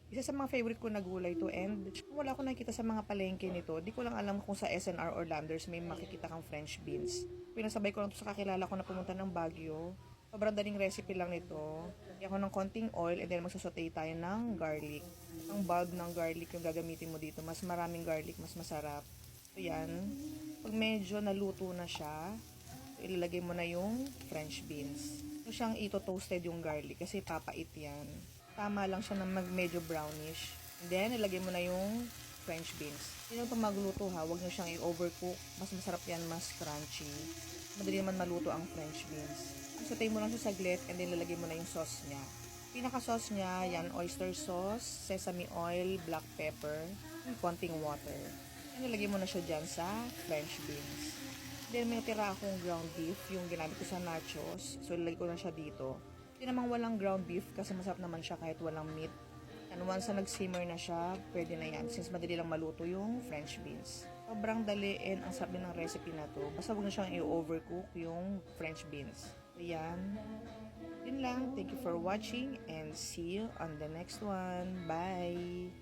Isa sa mga favorite ko na gulay to, and wala ko nakikita sa mga palengke nito. Di ko lang alam kung sa SNR or Landers may makikita kang French beans. Pinasabay ko lang to sa kakilala ko na pumunta ng Baguio. Sobrang daling recipe lang nito. Kaya ako ng konting oil and then magsasaute tayo ng garlic. Ang bulb ng garlic yung gagamitin mo dito. Mas maraming garlic, mas masarap. So yan. Pag medyo naluto na siya, ilalagay mo na yung French beans. So siyang ito-toasted yung garlic kasi papait yan. Tama lang siya na medyo brownish. And then, ilagay mo na yung French beans. Hindi naman ito magluto ha. Huwag nyo siyang i-overcook. Mas masarap yan, mas crunchy. Madali naman maluto ang French beans. Sautay mo lang siya saglit and then lalagay mo na yung sauce niya. Pinaka-sauce niya, yan, oyster sauce, sesame oil, black pepper, and konting water. And nilagay mo na siya dyan sa French beans. Then, may tira akong ground beef, yung ginamit ko sa nachos. So, ilalagay ko na siya dito. Hindi namang walang ground beef kasi masarap naman siya kahit walang meat. And once na nag-simmer na siya, pwede na yan since madali lang maluto yung French beans. Sobrang dali and ang sarap ng recipe na to. Basta huwag na siyang i-overcook yung French beans. So yan. Yun lang. Thank you for watching and see you on the next one. Bye!